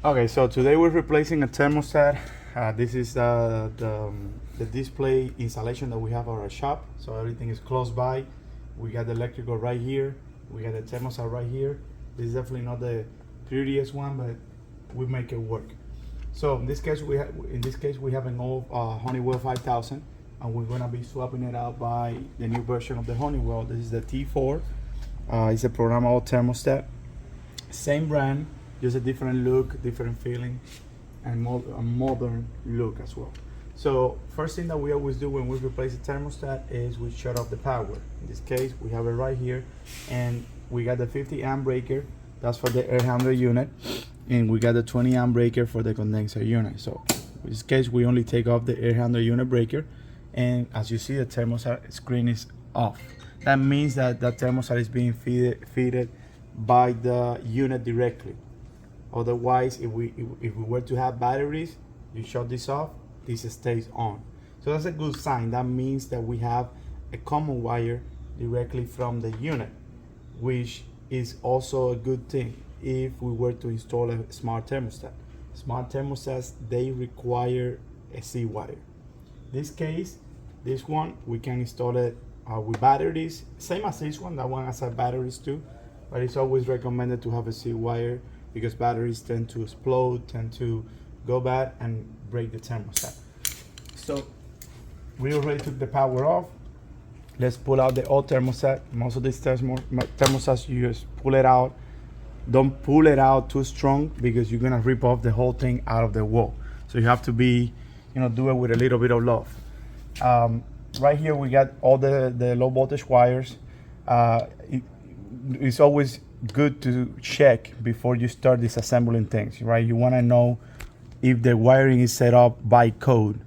Okay, so today we're replacing a thermostat. This is the display installation that we have at our shop. So everything is close by. We got the electrical right here. We got the thermostat right here. This is definitely not the prettiest one, but we make it work. So in this case, we have an old Honeywell 5000, and we're gonna be swapping it out by the new version of the Honeywell. This is the T4. It's a programmable thermostat. Same brand, just a different look, different feeling, and a modern look as well. So first thing that we always do when we replace a thermostat is we shut off the power. In this case, we have it right here, and we got the 50 amp breaker. That's for the air handler unit, and we got the 20 amp breaker for the condenser unit. So in this case, we only take off the air handler unit breaker, and as you see, the thermostat screen is off. That means that the thermostat is being fed by the unit directly. Otherwise, if we were to have batteries, you shut this off, this stays on. So that's a good sign. That means that we have a common wire directly from the unit, which is also a good thing if we were to install a smart thermostat. Smart thermostats, they require a C wire. In this case, this one, we can install it with batteries. Same as this one, that one has batteries too, but it's always recommended to have a C wire because batteries tend to explode, tend to go bad and break the thermostat. So we already took the power off. Let's pull out the old thermostat. Most of these thermostats, you just pull it out. Don't pull it out too strong because you're gonna rip off the whole thing out of the wall. So you have to be, do it with a little bit of love. Right here we got all the low voltage wires. It's always good to check before you start disassembling things, right? You want to know if the wiring is set up by code,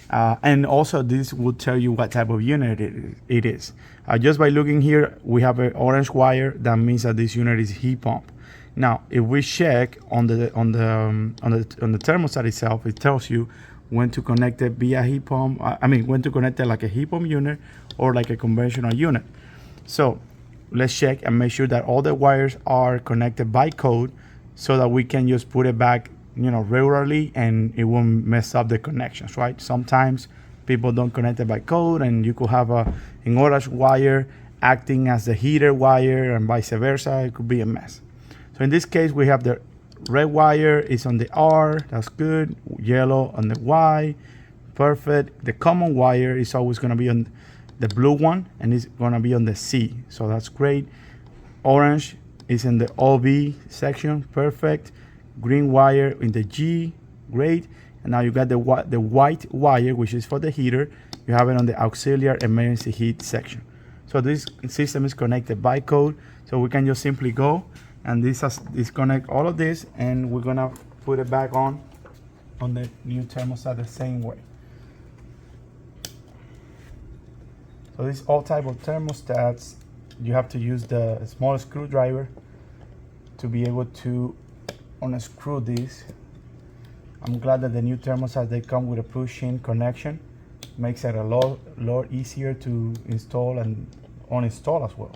and also this will tell you what type of unit it is. Just by looking here, we have an orange wire. That means that this unit is heat pump. Now, if we check on the thermostat itself, it tells you when to connect it via heat pump. When to connect it like a heat pump unit or like a conventional unit. So let's check and make sure that all the wires are connected by code so that we can just put it back, regularly, and it won't mess up the connections, right? Sometimes people don't connect it by code, and you could have an orange wire acting as the heater wire and vice versa. It could be a mess. So in this case, we have the red wire is on the R, that's good. Yellow on the Y, perfect. The common wire is always gonna be on the blue one, and it's gonna be on the C, so that's great. Orange is in the OB section, perfect. Green wire in the G, great. And now you got the white wire, which is for the heater. You have it on the auxiliary emergency heat section. So this system is connected by code, so we can just simply go and disconnect all of this, and we're gonna put it back on the new thermostat the same way. So this all type of thermostats, you have to use the small screwdriver to be able to unscrew this. I'm glad that the new thermostats, they come with a push-in connection. Makes it a lot easier to install and uninstall as well.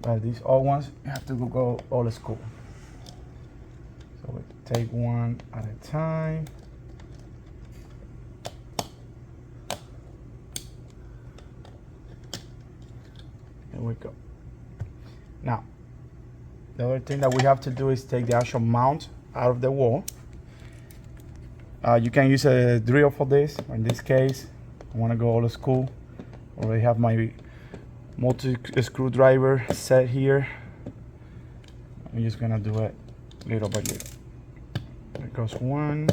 But these old ones, you have to go old school. So we take one at a time. There we go. Now, the other thing that we have to do is take the actual mount out of the wall. You can use a drill for this. In this case, I want to go old school. I already have my multi-screwdriver set here. I'm just gonna do it little by little. There goes one.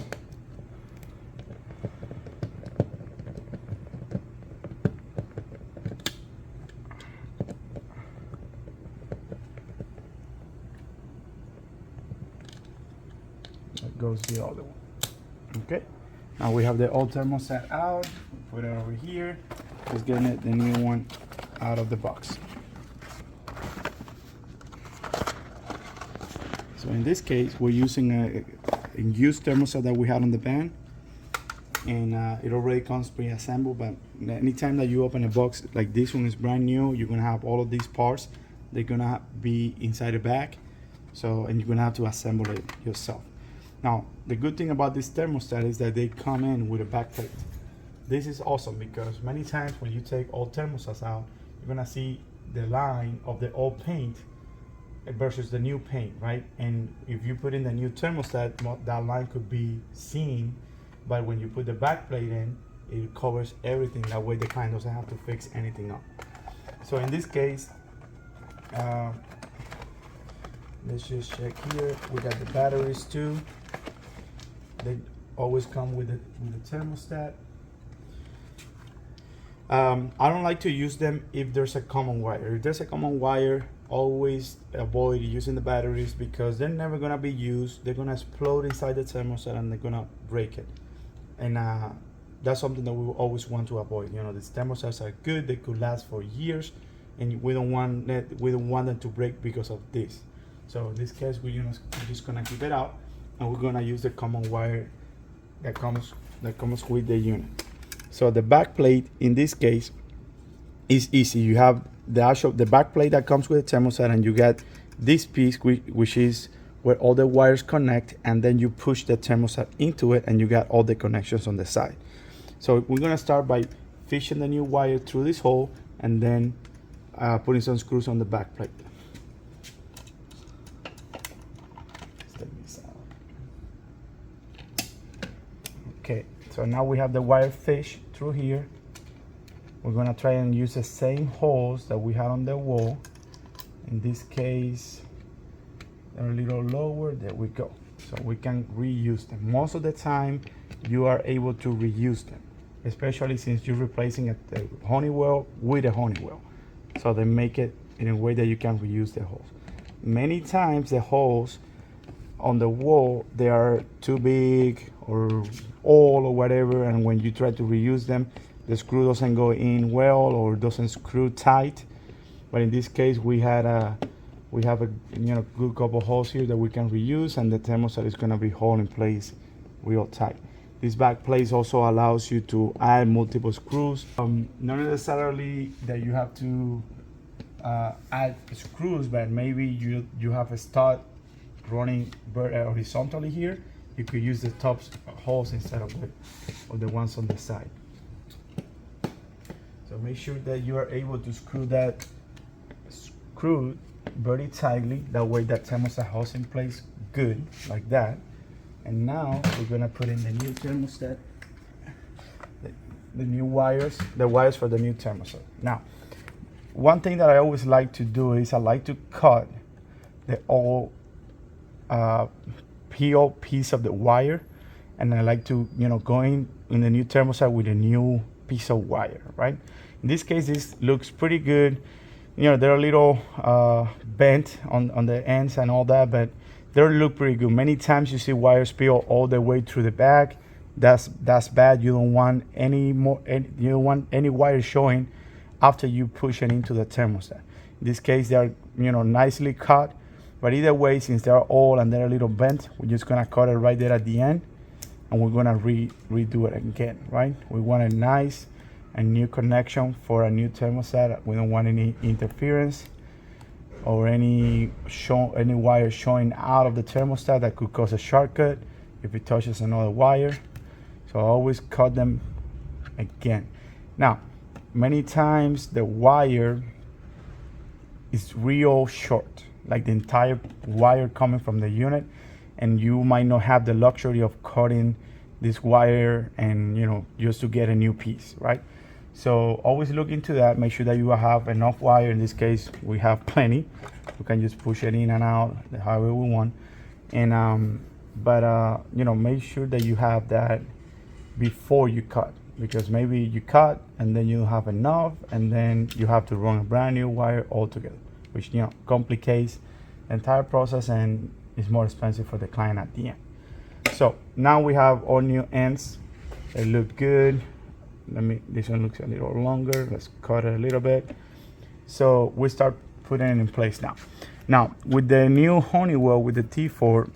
Goes the other one. Okay, now we have the old thermostat out. Put it over here. Just getting the new one out of the box. So in this case, we're using a used thermostat that we had on the van, and it already comes pre-assembled. But anytime that you open a box like this one is brand new, you're gonna have all of these parts. They're gonna be inside the bag. So, and you're gonna have to assemble it yourself. Now, the good thing about this thermostat is that they come in with a backplate. This is awesome because many times when you take old thermostats out, you're gonna see the line of the old paint versus the new paint, right? And if you put in the new thermostat, that line could be seen, but when you put the backplate in, it covers everything. That way the client doesn't have to fix anything up. So in this case, let's just check here. We got the batteries too. They always come with the thermostat. I don't like to use them if there's a common wire. If there's a common wire, always avoid using the batteries because they're never gonna be used. They're gonna explode inside the thermostat and they're gonna break it. And that's something that we will always want to avoid. You know, these thermostats are good; they could last for years, and we don't want them to break because of this. So in this case, we're just gonna keep it out, and we're gonna use the common wire that comes with the unit. So the back plate in this case is easy. You have the back plate that comes with the thermostat, and you get this piece which is where all the wires connect, and then you push the thermostat into it and you got all the connections on the side. So we're gonna start by fishing the new wire through this hole and then putting some screws on the back plate. Okay, so now we have the wire fish through here. We're gonna try and use the same holes that we had on the wall. In this case, they're a little lower. There we go. So we can reuse them. Most of the time, you are able to reuse them, especially since you're replacing a Honeywell with a Honeywell. So they make it in a way that you can reuse the holes. Many times the holes on the wall, they are too big or old or whatever, and when you try to reuse them, the screw doesn't go in well or doesn't screw tight. But in this case, we have a good couple holes here that we can reuse, and the thermostat is going to be held in place real tight. This back plate also allows you to add multiple screws. Not necessarily that you have to add screws, but maybe you have a stud running horizontally here. You could use the top holes instead of the ones on the side. So make sure that you are able to screw that screw very tightly. That way that thermostat holds in place good, like that. And now we're gonna put in the new thermostat, the new wires, the wires for the new thermostat. Now, one thing that I always like to do is I like to cut the old PO piece of the wire, and I like to go in the new thermostat with a new piece of wire, right? In this case, this looks pretty good. They're a little bent on the ends and all that, but they look pretty good. Many times you see wires peel all the way through the back. That's bad. You don't want any wire showing after you push it into the thermostat. In this case, they are nicely cut. But either way, since they're old and they're a little bent, we're just gonna cut it right there at the end, and we're gonna redo it again, right? We want a nice and new connection for a new thermostat. We don't want any interference or any wire showing out of the thermostat that could cause a shortcut if it touches another wire. So I always cut them again. Now, many times the wire is real short, like the entire wire coming from the unit, and you might not have the luxury of cutting this wire and just to get a new piece, right? So always look into that. Make sure that you have enough wire. In this case, we have plenty. We can just push it in and out however we want. And make sure that you have that before you cut, because maybe you cut and then you don't have enough, and then you have to run a brand new wire altogether, which complicates the entire process and is more expensive for the client at the end. So now we have all new ends. They look good. This one looks a little longer. Let's cut it a little bit. So we start putting it in place now. Now with the new Honeywell, with the T4,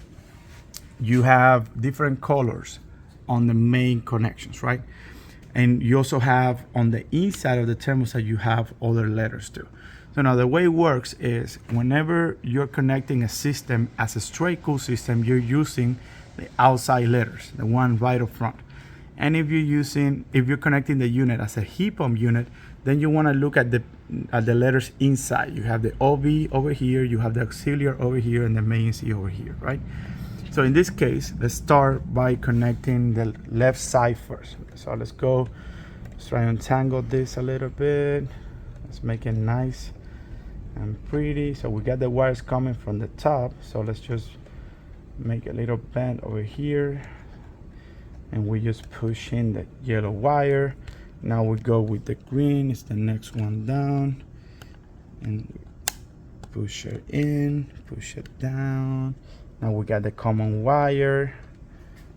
you have different colors on the main connections, right? And you also have on the inside of the thermostat, you have other letters too. So now the way it works is whenever you're connecting a system as a straight cool system, you're using the outside letters, the one right up front. And if you're connecting the unit as a heat pump unit, then you want to look at the letters inside. You have the OB over here, you have the auxiliary over here, and the main C over here, right? So in this case, let's start by connecting the left side first. So let's try and untangle this a little bit. Let's make it nice and pretty. So we got the wires coming from the top. So let's just make a little bend over here. And we just push in the yellow wire. Now we go with the green, it's the next one down. And push it in, push it down. Now we got the common wire.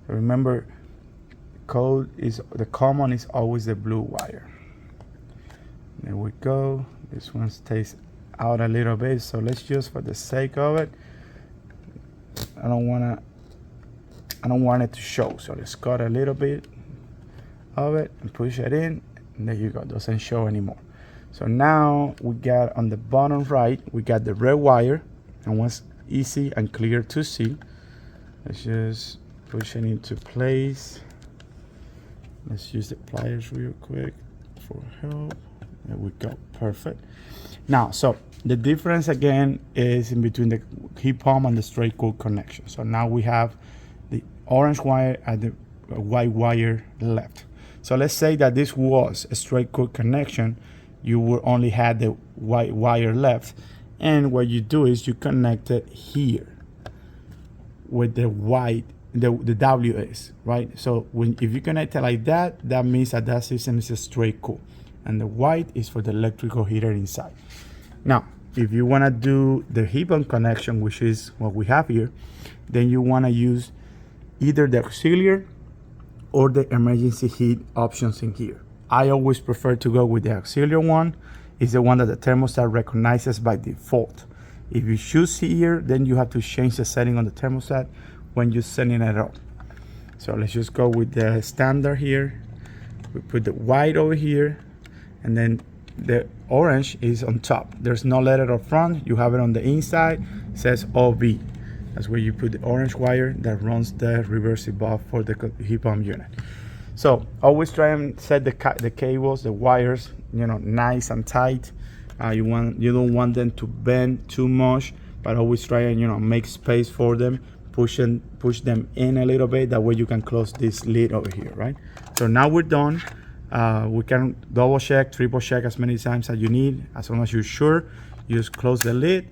Remember, the common is always the blue wire. There we go. This one stays out a little bit, so let's just, for the sake of it, I don't want it to show, so let's cut a little bit of it and push it in, and there you go, doesn't show anymore. So now we got on the bottom right, we got the red wire, and once easy and clear to see. Let's just push it into place. Let's use the pliers real quick for help. There we go, perfect. Now, so the difference again is in between the heat pump and the straight cool connection. So now we have the orange wire and the white wire left. So let's say that this was a straight cool connection, you would only had the white wire left, and what you do is you connect it here with the white, the WS, right? So if you connect it like that, that means that system is a straight cool, and the white is for the electrical heater inside. Now, if you want to do the heat pump connection, which is what we have here, then you want to use either the auxiliary or the emergency heat options in here. I always prefer to go with the auxiliary one. It's the one that the thermostat recognizes by default. If you choose here, then you have to change the setting on the thermostat when you're setting it up. So let's just go with the standard here. We put the white over here, and then the orange is on top. There's no letter up front. You have it on the inside. It says OB. That's where you put the orange wire that runs the reverse valve for the heat pump unit. So always try and set the cables, the wires, nice and tight. You don't want them to bend too much, but always try and make space for them. Push them in a little bit. That way you can close this lid over here, right? So now we're done. We can double check, triple check as many times as you need. As long as you're sure, you just close the lid,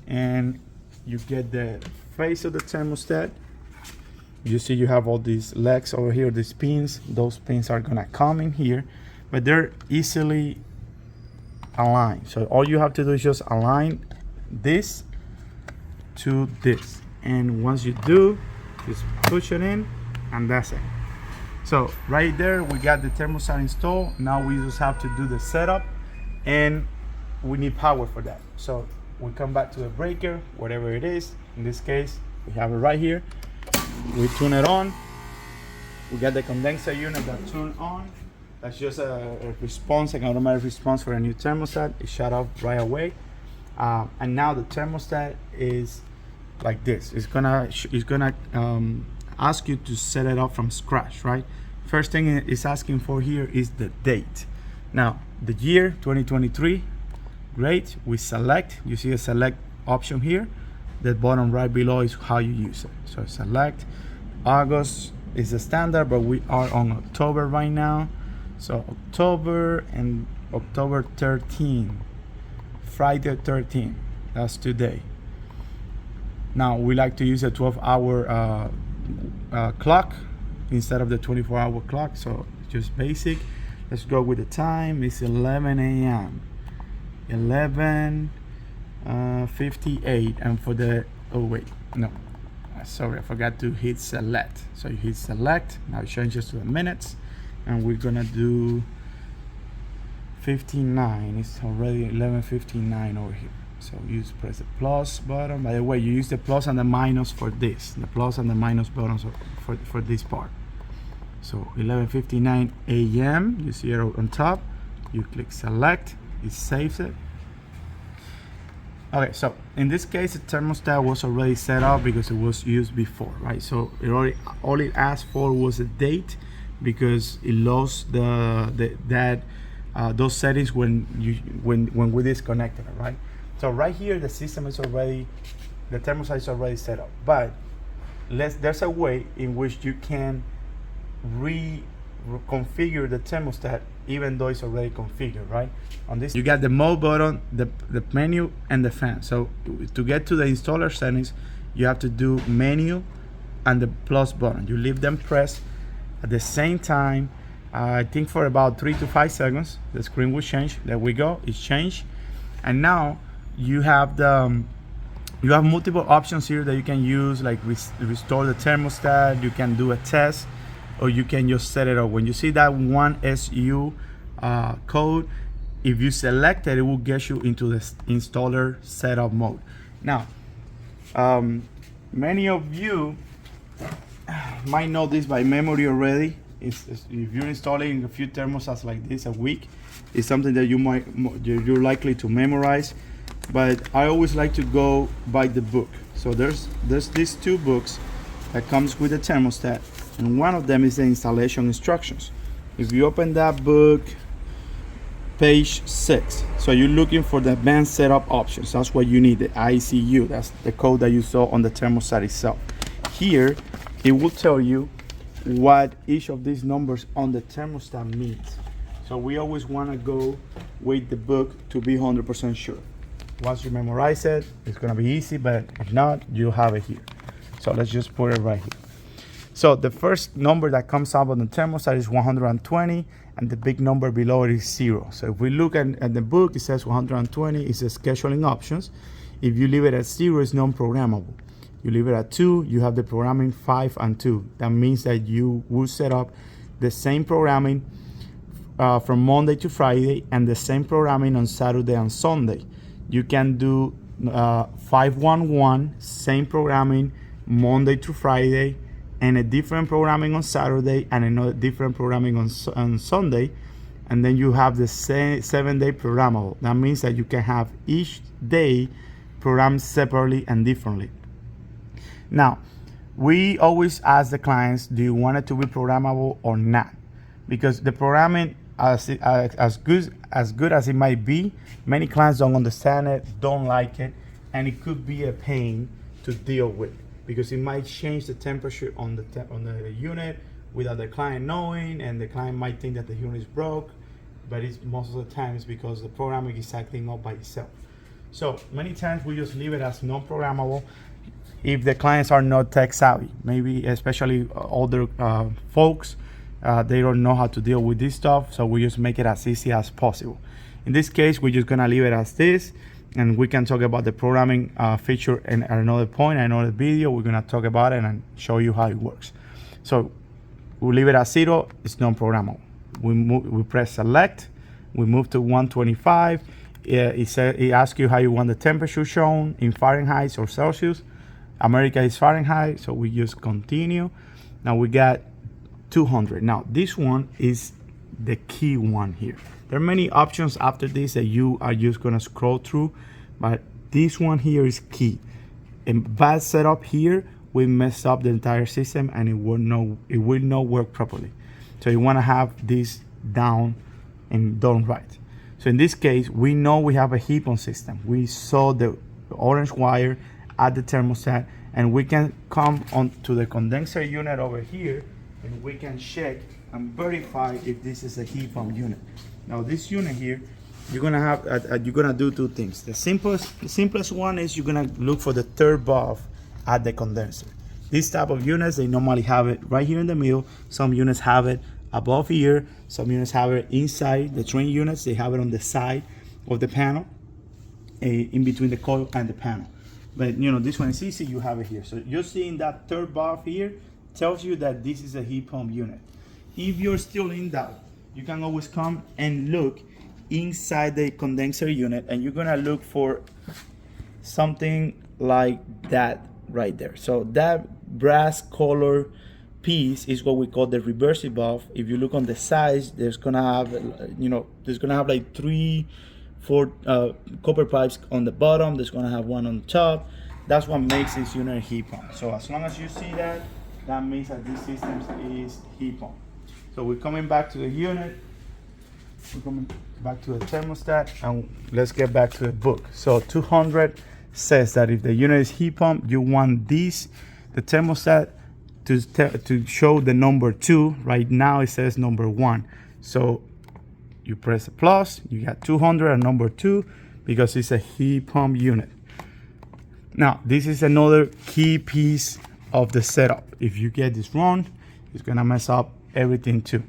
and you get the face of the thermostat. You see you have all these legs over here, these pins. Those pins are gonna come in here, but they're easily aligned. So all you have to do is just align this to this. And once you do, just push it in, and that's it. So right there, we got the thermostat installed. Now we just have to do the setup, and we need power for that. So we come back to the breaker, whatever it is. In this case, we have it right here. We turn it on. We got the condenser unit that turned on. That's just a response, an automatic response for a new thermostat. It shut off right away. And now the thermostat is like this. It's gonna ask you to set it up from scratch, right? First thing it's asking for here is the date. Now, the year 2023, great. We select. You see a select option here. The bottom right below is how you use it. So select. August is the standard, but we are on October right now. So October and October 13, Friday 13, that's today. Now we like to use a 12-hour clock instead of the 24-hour clock, so just basic. Let's go with the time. It's 11 a.m. 11:58, and for the sorry, I forgot to hit select. So you hit select. Now it changes to the minutes, and we're gonna do 59. It's already 11:59 over here. So you just press the plus button. By the way, you use the plus and the minus for this. The plus and the minus buttons for this part. So 11:59 a.m. You see it on top. You click select. It saves it. Okay, so in this case, the thermostat was already set up because it was used before, right? So it already, all it asked for was a date because it lost those settings when we disconnected it, right? So right here, the thermostat is already set up, but there's a way in which you can reconfigure the thermostat even though it's already configured, right? On this, you got the mode button, the menu, and the fan. So to get to the installer settings, you have to do menu and the plus button. You leave them pressed at the same time. I think for about 3 to 5 seconds, the screen will change. There we go, it's changed. And now you have you have multiple options here that you can use, like restore the thermostat. You can do a test, or you can just set it up. When you see that 1SU code, if you select it, it will get you into the installer setup mode. Now, many of you might know this by memory already. If you're installing a few thermostats like this a week, it's something that you're likely to memorize. But I always like to go by the book. So there's these 2 books that comes with the thermostat, and one of them is the installation instructions. If you open that book, page 6, so you're looking for the advanced setup options. That's what you need, the ICU. That's the code that you saw on the thermostat itself. Here, it will tell you what each of these numbers on the thermostat means. So we always want to go with the book to be 100% sure. Once you memorize it, it's going to be easy, but if not, you have it here. So let's just put it right here. So the first number that comes up on the thermostat is 120, and the big number below it is 0. So if we look at the book, it says 120 is the scheduling options. If you leave it at 0, it's non-programmable. You leave it at 2, you have the programming 5 and 2. That means that you will set up the same programming from Monday to Friday and the same programming on Saturday and Sunday. You can do 511, same programming Monday to Friday, and a different programming on Saturday and another different programming on Sunday, and then you have the 7-day programmable. That means that you can have each day programmed separately and differently. Now, we always ask the clients, do you want it to be programmable or not? Because the programming, as good as it might be, many clients don't understand it, don't like it, and it could be a pain to deal with because it might change the temperature on the unit without the client knowing, and the client might think that the unit is broke, but it's most of the time it's because the programming is acting up by itself. So many times we just leave it as non-programmable if the clients are not tech savvy, maybe especially older folks. They don't know how to deal with this stuff, so we just make it as easy as possible. In this case, we're just gonna leave it as this, and we can talk about the programming feature at another point, another video. We're gonna talk about it and show you how it works. So we'll leave it at 0, it's non-programmable. We press select, we move to 125. It asks you how you want the temperature shown in Fahrenheit or Celsius. America is Fahrenheit, so we just continue. Now we got 200. Now this one is the key one here. There are many options after this that you are just gonna scroll through, but this one here is key. In bad setup here, we mess up the entire system and it will not work properly. So you wanna have this down and done right. So in this case, we know we have a heat pump system. We saw the orange wire at the thermostat, and we can come onto the condenser unit over here, and we can check and verify if this is a heat pump unit. Now this unit here, you're gonna do 2 things. The simplest one is you're gonna look for the third valve at the condenser. These type of units, they normally have it right here in the middle. Some units have it above here. Some units have it inside. The train units, they have it on the side of the panel, in between the coil and the panel. But you know, this one is easy, you have it here. So you're seeing that third valve here tells you that this is a heat pump unit. If you're still in doubt, you can always come and look inside the condenser unit, and you're gonna look for something like that right there. So that brass color piece is what we call the reversible valve. If you look on the sides, there's gonna have like 3, 4 copper pipes on the bottom. There's gonna have one on top. That's what makes this unit a heat pump. So as long as you see that, that means that this system is heat pump. So we're coming back to the unit. We're coming back to the thermostat, and let's get back to the book. So 200 says that if the unit is heat pump, you want this, the thermostat, to show the number 2. Right now it says number 1. So you press the plus, you got 200 and number 2 because it's a heat pump unit. Now, this is another key piece of the setup. If you get this wrong, it's gonna mess up everything too.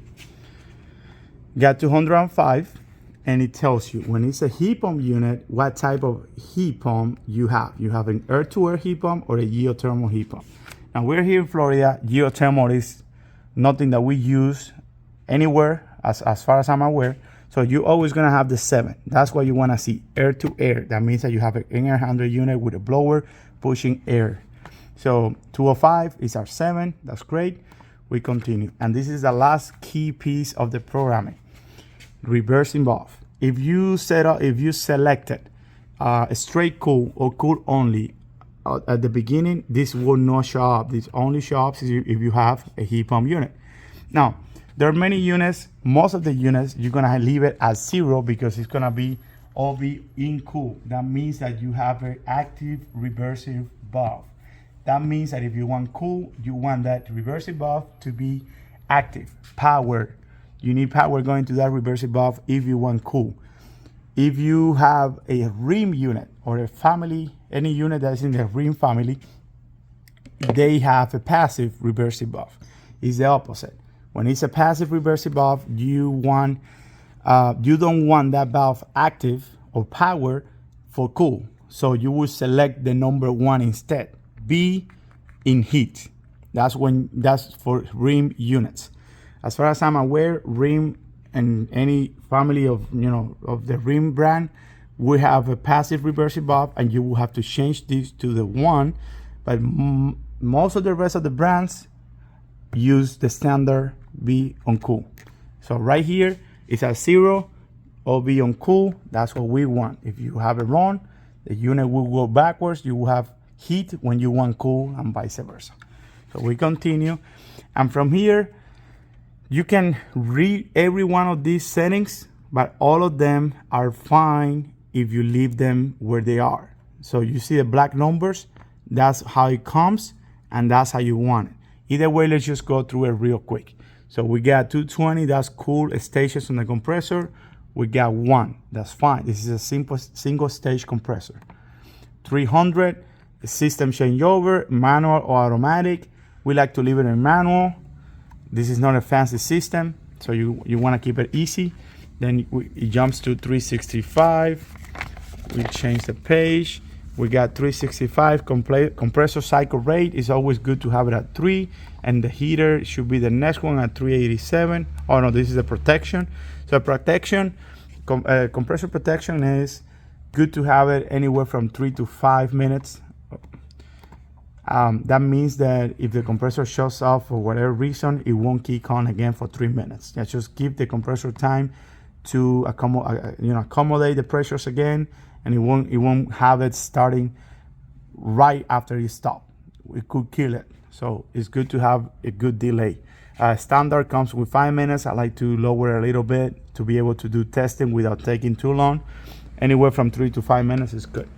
Got 205, and it tells you when it's a heat pump unit, what type of heat pump you have. You have an air-to-air heat pump or a geothermal heat pump. Now, we're here in Florida. Geothermal is nothing that we use anywhere, as far as I'm aware. So you're always gonna have the 7. That's what you wanna see, air to air. That means that you have an air handler unit with a blower pushing air. So 205 is our 7, that's great. We continue. And this is the last key piece of the programming, reversing valve. If you selected a straight cool or cool only at the beginning, this will not show up. This only shows up if you have a heat pump unit. Now, there are many units. Most of the units, you're gonna leave it at 0 because it's gonna be all be in cool. That means that you have an active reversive valve. That means that if you want cool, you want that reversive valve to be active, power. You need power going to that reversive valve if you want cool. If you have a rim unit or a family, any unit that's in the rim family, they have a passive reversive valve. It's the opposite. When it's a passive reversive valve, you don't want that valve active or power for cool. So you will select the number 1 instead. Be in heat. That's for rim units. As far as I'm aware, rim and any family of the rim brand, we have a passive reversive valve, and you will have to change this to the 1. But most of the rest of the brands use the standard be on cool. So right here it's at 0 or be on cool. That's what we want. If you have it wrong, the unit will go backwards. You will have heat when you want cool, and vice versa. So we continue, and from here you can read every one of these settings, but all of them are fine if you leave them where they are. So you see the black numbers, that's how it comes, and that's how you want it. Either way, let's just go through it real quick. So we got 220, that's cool stages on the compressor. We got 1, that's fine. This is a simple single stage compressor. 300, system changeover, manual or automatic. We like to leave it in manual. This is not a fancy system, so you want to keep it easy. Then it jumps to 365. We change the page. We got 365 compressor cycle rate. It's always good to have it at 3, and the heater should be the next one at 387. Oh no, this is the protection. So protection, compressor protection is good to have it anywhere from 3 to 5 minutes. That means that if the compressor shuts off for whatever reason, it won't kick on again for 3 minutes. Just give the compressor time to accommodate the pressures again, and it won't have it starting right after it stops. It could kill it. So it's good to have a good delay. Standard comes with 5 minutes. I like to lower a little bit to be able to do testing without taking too long. Anywhere from 3 to 5 minutes is good.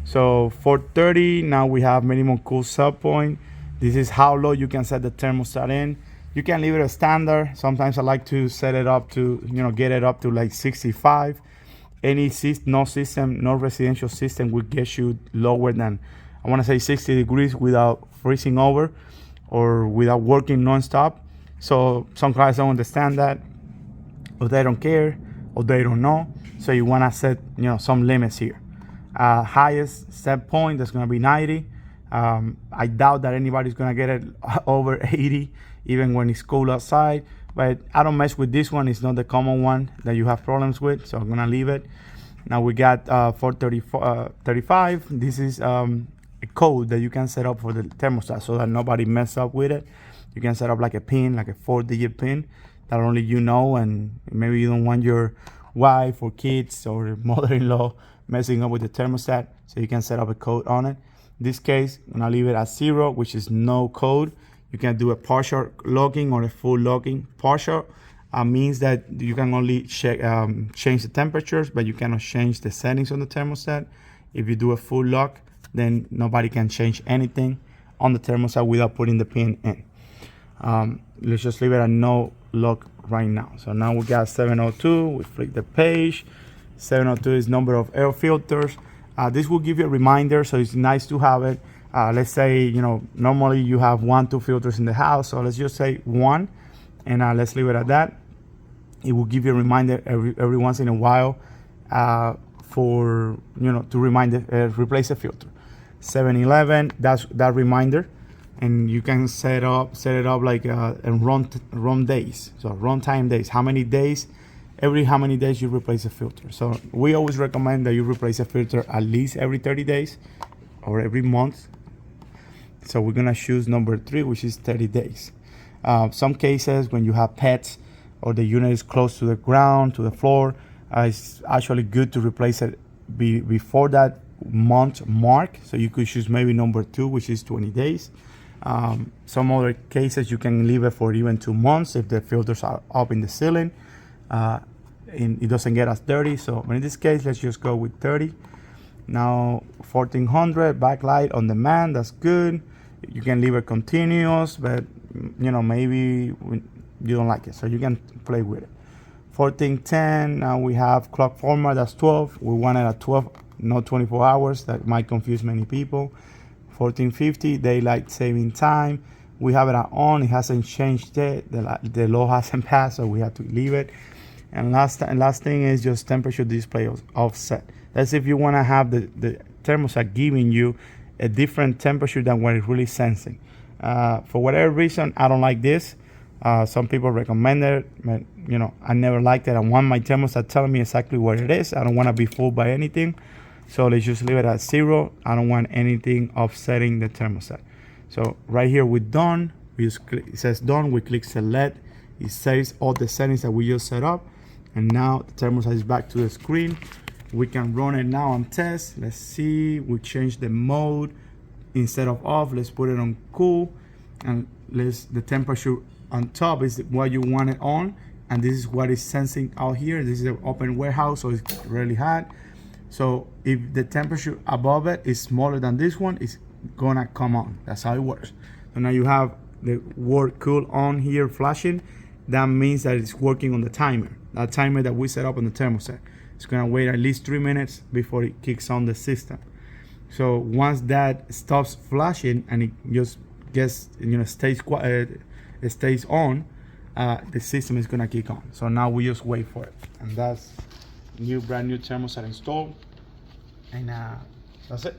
So 430, now we have minimum cool sub point. This is how low you can set the thermostat in. You can leave it as standard. Sometimes I like to set it up to, get it up to like 65. No residential system will get you lower than, I want to say 60 degrees without freezing over or without working non-stop. So some guys don't understand that, or they don't care, or they don't know. So you want to set, some limits here. Highest set point, that's going to be 90. I doubt that anybody's going to get it over 80, even when it's cold outside. But I don't mess with this one. It's not the common one that you have problems with, so I'm going to leave it. Now we got 435. This is a code that you can set up for the thermostat so that nobody mess up with it. You can set up like a pin, like a 4-digit pin that only you know, and maybe you don't want your wife or kids or mother-in-law messing up with the thermostat, so you can set up a code on it. In this case, I'm gonna leave it at 0, which is no code. You can do a partial locking or a full locking. Partial means that you can only change the temperatures, but you cannot change the settings on the thermostat. If you do a full lock, then nobody can change anything on the thermostat without putting the pin in. Let's just leave it at no lock right now. So now we got 702. We flick the page. 702 is number of air filters. This will give you a reminder, so it's nice to have it. Let's say, you know, normally you have 1-2 filters in the house, so let's just say 1, and let's leave it at that. It will give you a reminder every once in a while for, you know, to remind replace a filter. 7-11, that's that reminder, and you can set it up like in run days, so runtime days. How many days? Every how many days you replace a filter. So we always recommend that you replace a filter at least every 30 days or every month. So we're gonna choose number 3, which is 30 days. Some cases when you have pets or the unit is close to the ground, to the floor, it's actually good to replace it before that month mark. So you could choose maybe number 2, which is 20 days. Some other cases you can leave it for even 2 months if the filters are up in the ceiling. It doesn't get as dirty. So in this case, let's just go with 30. Now 1400 backlight on demand, that's good. You can leave it continuous, but you know, maybe you don't like it, so you can play with it. 1410, now we have clock format, that's 12. We want it at 12, not 24 hours. That might confuse many people. 1450 daylight saving time, we have it at on. It hasn't changed yet. The law hasn't passed, so we have to leave it. And last thing is just temperature display offset. That's if you want to have the thermostat giving you a different temperature than what it's really sensing. For whatever reason, I don't like this. Some people recommend it, but you know, I never liked it. I want my thermostat telling me exactly what it is. I don't want to be fooled by anything. So let's just leave it at 0. I don't want anything offsetting the thermostat. So right here we're done. We just click, it says done. We click select. It saves all the settings that we just set up. And now the thermostat is back to the screen. We can run it now and test. Let's see. We change the mode. Instead of off, let's put it on cool. And the temperature on top is what you want it on. And this is what is sensing out here. This is an open warehouse, so it's really hot. So if the temperature above it is smaller than this one, it's gonna come on. That's how it works. So now you have the word cool on here flashing. That means that it's working on the timer. That timer that we set up on the thermostat. It's gonna wait at least 3 minutes before it kicks on the system. So once that stops flashing and it just gets, you know, it stays on, the system is gonna kick on. So now we just wait for it, and that's brand new thermostat installed, and that's it.